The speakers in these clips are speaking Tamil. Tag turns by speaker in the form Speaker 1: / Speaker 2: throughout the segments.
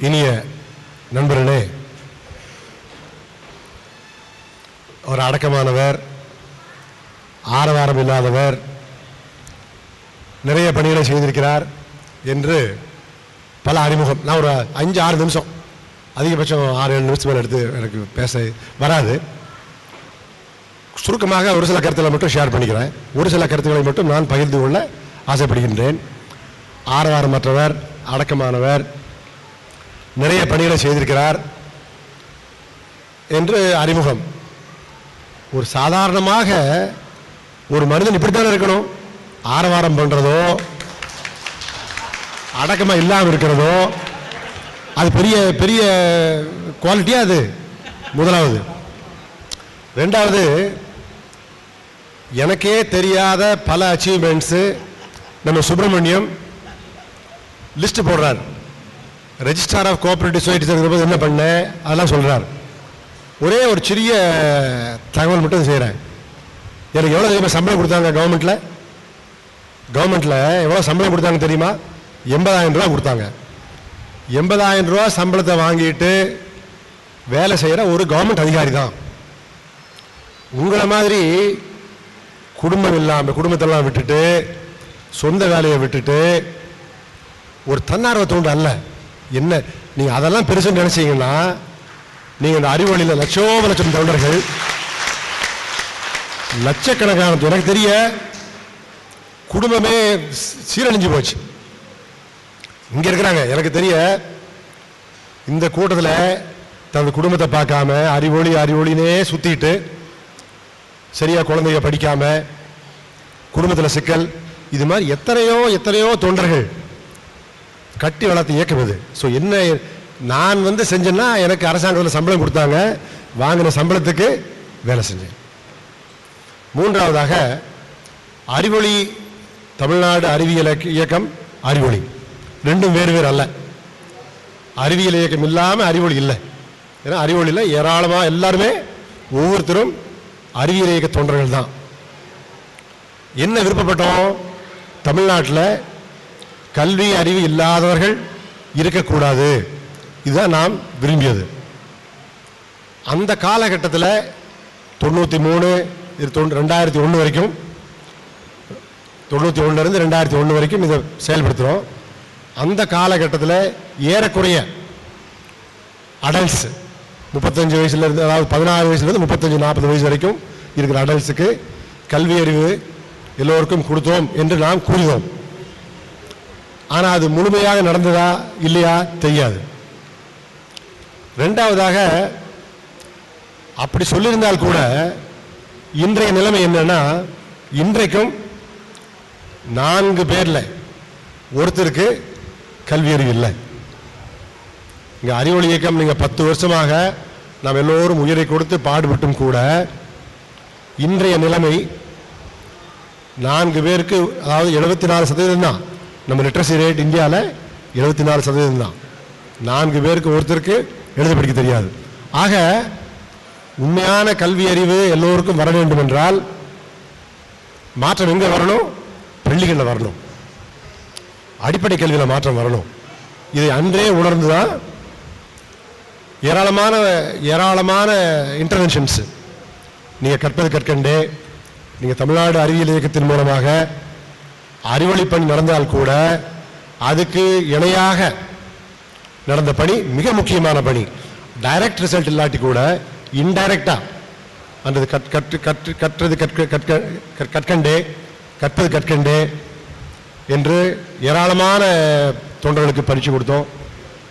Speaker 1: இனிய நண்பர்களே, ஒரு அடக்கமானவர், ஆரவாரம் இல்லாதவர், நிறைய பணிகளை செய்திருக்கிறார் என்று பல அறிமுகம். நான் ஒரு 5-6 நிமிஷம், அதிகபட்சம் 6-7 நிமிஷம் மேலே எடுத்து எனக்கு பேச வராது. சுருக்கமாக ஒரு சில கருத்துக்களை மட்டும் ஷேர் பண்ணிக்கிறேன். ஒரு சில கருத்துக்களை மட்டும் நான் பகிர்ந்து கொள்ள ஆசைப்படுகின்றேன். ஆரவாரமற்றவர், அடக்கமானவர், நிறைய பணிகளை செய்திருக்கிறார் என்று அறிமுகம். ஒரு சாதாரணமாக ஒரு மனிதன் இப்படித்தானே இருக்கணும். ஆரவாரம் பண்றதோ அடக்கமா இல்லாமல் இருக்கிறதோ அது பெரிய பெரிய குவாலிட்டியா? அது முதலாவது. ரெண்டாவது, எனக்கே தெரியாத பல அச்சீவ்மெண்ட்ஸு நம்ம சுப்பிரமணியம் லிஸ்ட் போடுறார். ரெஜிஸ்ட்ரார் ஆஃப் கோஆபரேட்டிவ் சொசைட்டிஸ் என்ன பண்ண அதெல்லாம் சொல்றார். ஒரே ஒரு சிறிய தகவல் மட்டும் செய்கிறேன். எனக்கு எவ்வளோ தெரியுமா சம்பளம் கொடுத்தாங்க கவர்மெண்ட்டில் எவ்வளோ சம்பளம் கொடுத்தாங்க தெரியுமா? 80,000 ரூபா கொடுத்தாங்க. 80,000 ரூபா சம்பளத்தை வாங்கிட்டு வேலை செய்கிற ஒரு கவர்மெண்ட் அதிகாரி தான். உங்களை மாதிரி குடும்பம் இல்லாமல், குடும்பத்தெல்லாம் விட்டுட்டு, சொந்த வேலையை விட்டுட்டு, ஒரு தன்னார்வ தொண்டு அல்ல. என்ன நீங்கள் அதெல்லாம் பெருசுன்னு நினைச்சீங்கன்னா, நீங்கள் இந்த அறிவொளியில் லட்சம் தொண்டர்கள், லட்சக்கணக்கான, எனக்கு தெரிய குடும்பமே சீரழிஞ்சு போச்சு. இங்கே இருக்கிறாங்க. எனக்கு தெரிய இந்த கூட்டத்தில் தனது குடும்பத்தை பார்க்காம அறிவொளினே சுற்றிட்டு, சரியா குழந்தைங்க படிக்காம, குடும்பத்தில் சிக்கல், இது மாதிரி எத்தனையோ தொண்டர்கள் கட்டி வளர்த்து இயக்கம் இது. ஸோ என்ன நான் செஞ்சேன்னா, எனக்கு அரசாங்கத்தில் சம்பளம் கொடுத்தாங்க, வாங்கின சம்பளத்துக்கு வேலை செஞ்சேன். மூன்றாவதாக, அறிவொளி தமிழ்நாடு அறிவியல் இயக்கம், அறிவொளி ரெண்டும் வேறு அல்ல. அறிவியல் இயக்கம் இல்லாமல் அறிவொளி இல்லை. ஏன்னா அறிவொளியில் ஏராளமாக எல்லாருமே ஒவ்வொருத்தரும் அறிவியல் இயக்க தொண்டர்கள் தான். என்ன விருப்பப்பட்டோம்? தமிழ்நாட்டில் கல்வி அறிவு இல்லாதவர்கள் இருக்கக்கூடாது. இதுதான் நாம் விரும்பியது. அந்த காலகட்டத்தில் 93, 2001 வரைக்கும், 91 2001 வரைக்கும் இதை செயல்படுத்துகிறோம். அந்த காலகட்டத்தில் ஏறக்குறைய அடல்ட்ஸ் 35 வயசுலேருந்து, அதாவது 16 வயசுலேருந்து 35-40 வயசு வரைக்கும் இருக்கிற அடல்ட்ஸுக்கு கல்வி அறிவு எல்லோருக்கும் கொடுத்தோம் என்று நாம் கூறினோம். ஆனால் அது முழுமையாக நடந்ததா இல்லையா தெரியாது. ரெண்டாவதாக, அப்படி சொல்லியிருந்தால் கூட இன்றைய நிலைமை என்னன்னா, இன்றைக்கும் 4 பேர்ல ஒருத்தருக்கு கல்வி அறிவு இல்லை. இங்கே அறிவொளி இயக்கம் நீங்கள் 10 வருஷமாக நாம் எல்லோரும் உயிரை கொடுத்து பாடுபட்டும் கூட இன்றைய நிலைமை 4 பேருக்கு, அதாவது 74% தான் நம்ம லிட்ரஸி ரேட் இந்தியாவில் 74% தான். 4 பேருக்கு ஒருத்தருக்கு எழுத படிக்க தெரியாது. ஆக உண்மையான கல்வி அறிவு எல்லோருக்கும் வர வேண்டும் என்றால் மாற்றம் எங்கே வரணும்? பள்ளிகளில் வரணும். அடிப்படை கல்வியில் மாற்றம் வரணும். இதை அன்றே உணர்ந்துதான் ஏராளமான இன்டர்வென்ஷன்ஸ். நீங்கள் கற்பது கற்கண்டே, நீங்கள் தமிழ்நாடு அறிவியல் இயக்கத்தின் மூலமாக அறிவொளி பணி நடந்தால் கூட அதுக்கு இணையாக நடந்த பணி மிக முக்கியமான பணி. டைரக்ட் ரிசல்ட் இல்லாட்டி கூட இன்டைரக்டா அந்த கற்பது கற்கண்டே என்று ஏராளமான தொண்டர்களுக்கு பயிற்சி கொடுத்தோம்,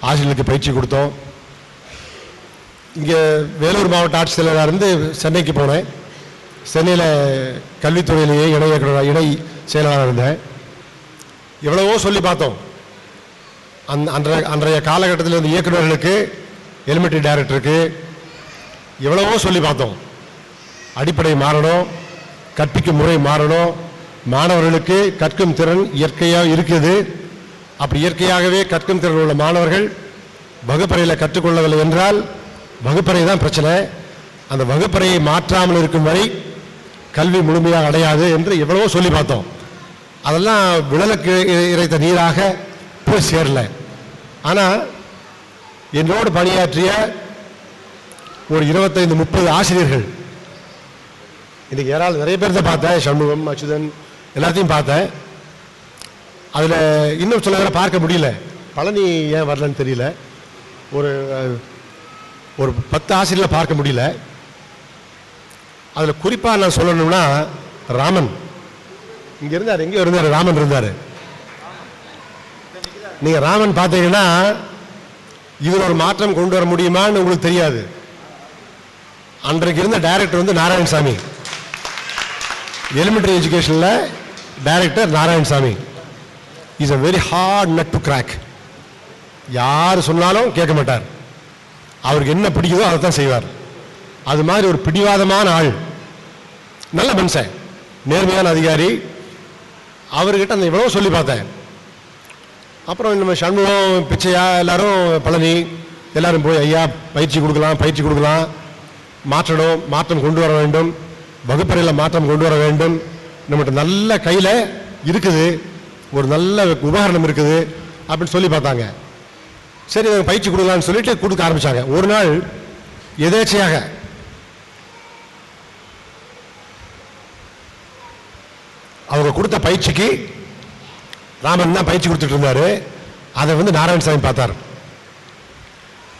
Speaker 1: ஆசிரியர்களுக்கு பயிற்சி கொடுத்தோம். இங்கே வேலூர் மாவட்ட ஆட்சித்தலைவராக இருந்து சென்னைக்கு போனேன். சென்னையில் கல்வித்துறையிலேயே இணை செயலாளராக இருந்தேன். எவ்வளவோ சொல்லி பார்த்தோம். அன்றைய காலகட்டத்தில் இருந்த இயக்குநர்களுக்கு, எலிமெண்ட்ரி டைரக்டருக்கு எவ்வளவோ சொல்லி பார்த்தோம். அடிப்படை மாறணும், கற்பிக்கும் முறை மாறணும், மாணவர்களுக்கு கற்கும் திறன் இயற்கையாக இருக்குது. அப்படி இயற்கையாகவே கற்கும் திறன் உள்ள மாணவர்கள் வகுப்பறையில் கற்றுக்கொள்ளவில்லை என்றால் வகுப்பறை தான் பிரச்சனை. அந்த வகுப்பறையை மாற்றாமல் இருக்கும் வரை கல்வி முழுமையாக அடையாது என்று எவ்வளவோ சொல்லி பார்த்தோம். அதெல்லாம் விழலுக்கு இறைத்த நீராக போய் சேரல. ஆனால் என்னோடு பணியாற்றிய ஒரு 25-30 ஆசிரியர்கள், இன்னைக்கு ஏராளம் நிறைய பேர் தான் பார்த்தேன், சண்முகம், அச்சுதன் எல்லாத்தையும் பார்த்தேன். அதில் இன்னும் சில பேரை பார்க்க முடியல, பழனி ஏன் வரலன்னு தெரியல. ஒரு 10 ஆசிரியர்களை பார்க்க முடியல. அதில் குறிப்பாக நான் சொல்லணும்னா ராமன் இங்கே இருந்தார். எங்கேயோ இருந்தார், ராமன் இருந்தார். நீங்கள் ராமன் பார்த்தீங்கன்னா இதில் ஒரு மாற்றம் கொண்டு வர முடியுமான்னு உங்களுக்கு தெரியாது. அன்றைக்கு இருந்த டைரக்டர் வந்து நாராயணசாமி, எலிமெண்டரி எஜுகேஷனில் director Narayanasamy. Is a very hard nut to crack. யார் சொன்னாலும் கேட்க மாட்டார், அவருக்கு என்ன பிடிக்குதோ அதை தான் செய்வார். அது மாதிரி ஒரு பிடிவாதமான ஆள், நல்ல மனுஷன், நேர்மையான அதிகாரி. அவர்கிட்ட அந்த இவ்வளோ சொல்லி பார்த்தேன். அப்புறம் நம்ம சண்முகம், பிச்சையா, எல்லாரும், பழனி எல்லாரும் போய் ஐயா பயிற்சி கொடுக்கலாம், மாற்றம் கொண்டு வர வேண்டும், வகுப்பறையில் மாற்றம் கொண்டு வர வேண்டும், நம்மகிட்ட நல்ல கையில் இருக்குது, ஒரு நல்ல உபகரணம் இருக்குது அப்படின்னு சொல்லி பார்த்தாங்க. சரி பயிற்சி கொடுக்கலான்னு சொல்லிட்டு கொடுக்க ஆரம்பித்தாங்க. ஒரு நாள் எதேச்சையாக அவங்க கொடுத்த பயிற்சிக்கு ராமன் தான் பயிற்சி கொடுத்துட்டு இருந்தாரு. அதை வந்து நாராயணசாமி பார்த்தார்.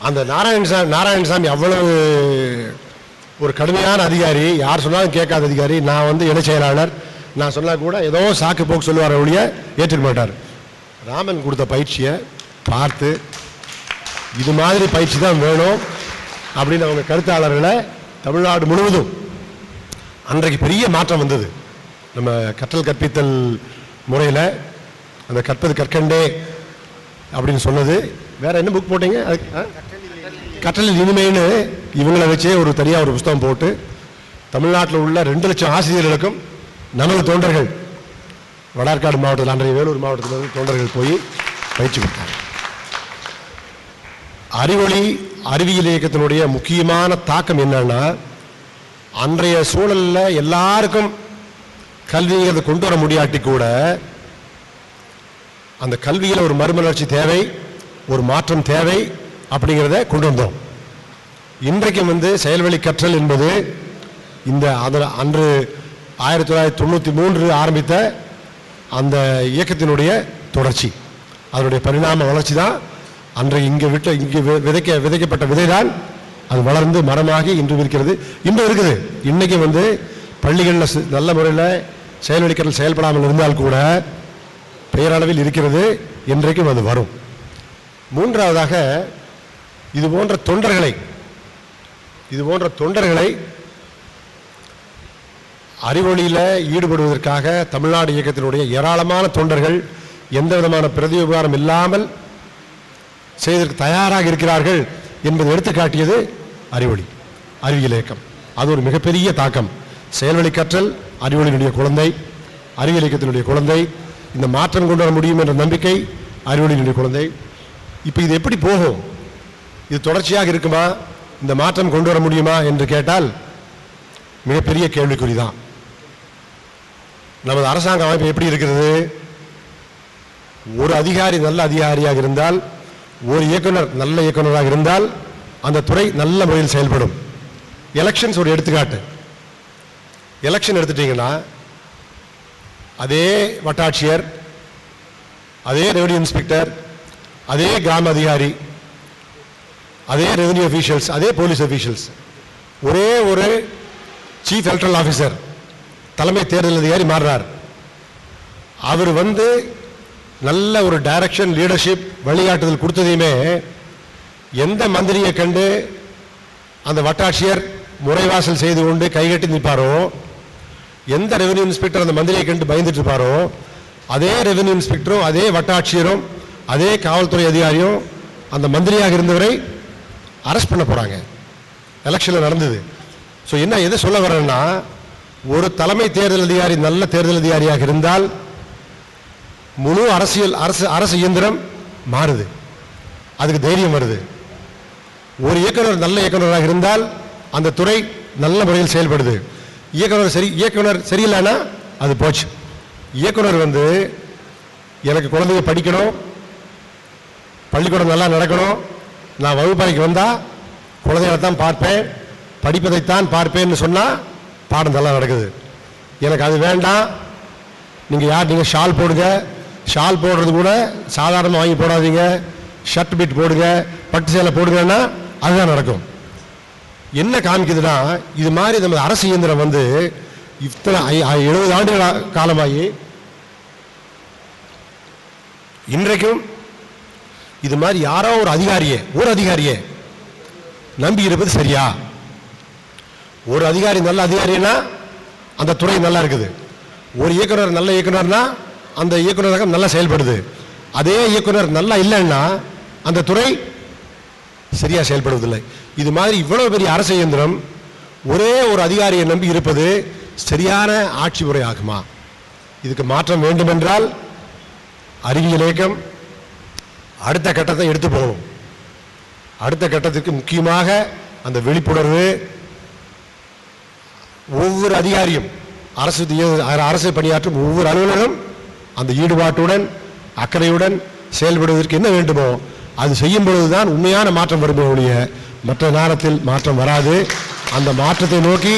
Speaker 1: அந்த நாராயணசாமி அவ்வளவு ஒரு கடுமையான அதிகாரி, யார் சொன்னாலும் கேட்காத அதிகாரி. நான் வந்து இணை செயலாளர், நான் சொன்னால் கூட ஏதோ சாக்கு போக்கு சொல்லுவார், ஒழிய ஏற்றுக்க மாட்டார். ராமன் கொடுத்த பயிற்சியை பார்த்து இது மாதிரி பயிற்சி தான் வேணும் அப்படின்னு அவங்க கருத்தாளர்களை தமிழ்நாடு முழுவதும் அன்றைக்கு பெரிய மாற்றம் வந்தது. நம்ம கற்றல் கற்பித்தல் முறையில் அந்த கற்பது கற்கண்டே அப்படின்னு சொன்னது. வேற என்ன புக் போட்டீங்க? கற்றலில் இனிமைன்னு இவங்களை வச்சே ஒரு தனியாக ஒரு புத்தகம் போட்டு தமிழ்நாட்டில் உள்ள 2 லட்சம் ஆசிரியர்களுக்கும் நமது தொண்டர்கள், வடார்காடு மாவட்டத்தில், அன்றைய வேலூர் மாவட்டத்தில் தொண்டர்கள் போய் பயிற்சி கொடுத்தாங்க. அறிவொளி அறிவியல் இயக்கத்தினுடைய முக்கியமான தாக்கம் என்னன்னா, அன்றைய சூழலில் எல்லாருக்கும் கல்விங்கிறத கொண்டு வர முடியாட்டி கூட அந்த கல்வியில் ஒரு மறுமலர்ச்சி தேவை, ஒரு மாற்றம் தேவை அப்படிங்கிறத கொண்டு வந்தோம். இன்றைக்கும் வந்து செயல்வழி கற்றல் என்பது இந்த அன்று 1993 ஆரம்பித்த அந்த இயக்கத்தினுடைய தொடர்ச்சி, அதனுடைய பரிணாம வளர்ச்சி தான். அன்றைக்கு இங்கே விதைக்கப்பட்ட விதை தான் அது வளர்ந்து மரமாகி இன்று இருக்கிறது. இன்றும் இருக்குது. இன்னைக்கு வந்து பள்ளிகளில் நல்ல முறையில் செயல்வழி கற்றல் செயல்படாமல் இருந்தால் கூட பெயரளவில் இருக்கிறது. இன்றைக்கும் அது வரும். மூன்றாவதாக இது போன்ற தொண்டர்களை அறிவொளியில் ஈடுபடுவதற்காக தமிழ்நாடு இயக்கத்தினுடைய ஏராளமான தொண்டர்கள் எந்த விதமான பிரதியுபகாரம் இல்லாமல் செய்வதற்கு தயாராக இருக்கிறார்கள் என்பதை எடுத்துக்காட்டியது அறிவியல் இயக்கம். அது ஒரு மிகப்பெரிய தாக்கம். செயல்வழி கற்றல் அறிவொளியினுடைய குழந்தை, அறிவியல் இயக்கத்தினுடைய குழந்தை. இந்த மாற்றம் கொண்டு வர முடியும் என்ற நம்பிக்கை அறிவொளியினுடைய குழந்தை. இப்போ இது எப்படி போகும்? இது தொடர்ச்சியாக இருக்குமா? இந்த மாற்றம் கொண்டு வர முடியுமா என்று கேட்டால் மிகப்பெரிய கேள்விக்குறிதான். நமது அரசாங்க அமைப்பு எப்படி இருக்கிறது? ஒரு அதிகாரி நல்ல அதிகாரியாக இருந்தால், ஒரு இயக்குனர் நல்ல இயக்குனராக இருந்தால் அந்த துறை நல்ல முறையில் செயல்படும். எலெக்ஷன்ஸ் ஒரு எடுத்துக்காட்டு. எலெக்ஷன் எடுத்துட்டீங்கன்னா அதே வட்டாட்சியர், அதே ரெவென்யூ இன்ஸ்பெக்டர், அதே கிராம அதிகாரி, அதே ரெவென்யூ அஃபீஷியல்ஸ், அதே போலீஸ் அஃபீஷியல்ஸ், ஒரே ஒரு சீஃப் எலக்ட்ரல் ஆஃபீஸர், தலைமை தேர்தல் அதிகாரி மாறுறார். அவர் வந்து நல்ல ஒரு டைரக்ஷன், லீடர்ஷிப், வழிகாட்டுதல் கொடுத்ததையுமே எந்த மந்திரியை கண்டு அந்த வட்டாட்சியர் முறைவாசல் செய்து கொண்டு கைகட்டி நிற்பாரோ, எந்த ரெவென்யூ இன்ஸ்பெக்டர் அந்த மந்திரியை கண்டு பயந்துட்டு இருப்பாரோ, அதே ரெவென்யூ இன்ஸ்பெக்டரும் அதே வட்டாட்சியரும் அதே காவல்துறை அதிகாரியும் அந்த மந்திரியாக இருந்தவரை அரெஸ்ட் பண்ண போறாங்க. எலெக்ஷன்ல நடந்தது. ஸோ என்ன எதை சொல்ல வரேன்னா, ஒரு தலைமை தேர்தல் அதிகாரி நல்ல தேர்தல் அதிகாரியாக இருந்தால் முழு அரசு இயந்திரம் மாறுது, அதுக்கு தைரியம் வருது. ஒரு இயக்குனர் நல்ல இயக்குனராக இருந்தால் அந்த துறை நல்ல முறையில் செயல்படுது. இயக்குனர் சரியில்லைன்னா அது போச்சு. இயக்குனர் வந்து எனக்கு குழந்தைங்க படிக்கணும், பள்ளிக்கூடம் நல்லா நடக்கணும், நான் வகுப்பறைக்கு வந்தால் குழந்தைகளை தான் பார்ப்பேன், படிப்பதைத்தான் பார்ப்பேன்னு சொன்னால் பாடம் நல்லா நடக்குது. எனக்கு அது வேண்டாம், நீங்கள் ஷால் போடுங்க, ஷால் போடுறது கூட சாதாரணமாக வாங்கி போடாதீங்க, ஷர்ட் பீட் போடுங்க, பட்டு சேலை போடுங்கன்னா அதுதான் நடக்கும். என்ன காமிக்குதுன்னா, இது மாதிரி நம்ம அரசு இயந்திரம் வந்து இத்தனை 70 ஆண்டுகள் காலமாகி இன்றைக்கும் இது மாதிரி யாரோ ஒரு அதிகாரியே நம்பி இருப்பது சரியா? ஒரு அதிகாரி நல்ல அதிகாரினா அந்த துறை நல்லா இருக்குது, ஒரு இயக்குனர் நல்ல இயக்குனர்னா அந்த இயக்குநரகம் நல்லா செயல்படுது. அதே இயக்குனர் நல்லா இல்லைன்னா அந்த துறை சரியா செயல்படுவதில்லை. இது மாதிரி இவ்வளவு பெரிய அரசு இயந்திரம் ஒரே ஒரு அதிகாரியை நம்பி இருப்பது சரியான ஆட்சி முறை ஆகுமா? இதுக்கு மாற்றம் வேண்டுமென்றால் அறிவியல் இயக்கம் அடுத்த கட்டத்தை எடுத்து போகணும். அடுத்த கட்டத்திற்கு முக்கியமாக அந்த விழிப்புணர்வு, ஒவ்வொரு அதிகாரியும் அரசு பணியாற்றும் ஒவ்வொரு அலுவலரும் அந்த ஈடுபாட்டுடன் அக்கறையுடன் செயல்படுவதற்கு என்ன வேண்டுமோ அது செய்யும் பொழுதுதான் உண்மையான மாற்றம் வருமே ஒழிய மற்ற நேரத்தில் மாற்றம் வராது. அந்த மாற்றத்தை நோக்கி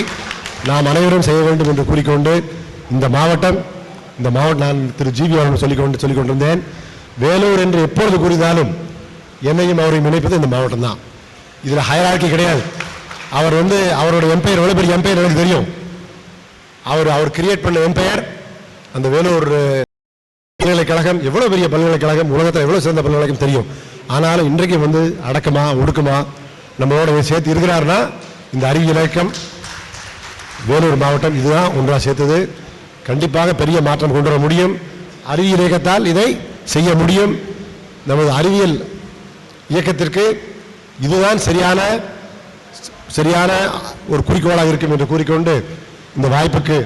Speaker 1: நாம் அனைவரும் செய்ய வேண்டும் என்று கூறிக்கொண்டு இந்த மாவட்டம் நான் திரு ஜிவி அவர்கள் சொல்லிக் கொண்டிருந்தேன். வேலூர் என்று எப்பொழுது கூறினாலும் என்னையும் அவரையும் இணைப்பது இந்த மாவட்டம் தான். இதில் ஹைரார்கி கிடையாது. அவர் அவருடைய எம்பையர் எவ்வளோ பெரிய எம்பையர் எனக்கு தெரியும். அவர் கிரியேட் பண்ண எம்பையர் அந்த வேலூர் பல்கலைக்கழகம் எவ்வளோ பெரிய பல்கலைக்கழகம், உலகத்தில் எவ்வளோ சிறந்த பல்கலைக்கழகம் தெரியும். ஆனாலும் இன்றைக்கு அடக்கமா ஒடுக்குமா நம்மளோட சேர்த்து இருக்கிறாருன்னா இந்த அறிவியல் இயக்கம் வேலூர் மாவட்டம் இதுதான் ஒன்றாக சேர்த்தது. கண்டிப்பாக பெரிய மாற்றம் கொண்டு வர முடியும். அறிவியல் இயக்கத்தால் இதை செய்ய முடியும். நமது அறிவியல் இயக்கத்திற்கு இதுதான் சரியான ஒரு குறிக்கோளாக இருக்கும் என்று கூறிக்கொண்டு இந்த வாய்ப்புக்கு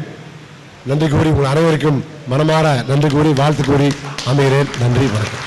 Speaker 1: நன்றி கூறி உங்கள் அனைவருக்கும் மனமாற நன்றி கூறி வாழ்த்து கூறி அமைகிறேன். நன்றி, வணக்கம்.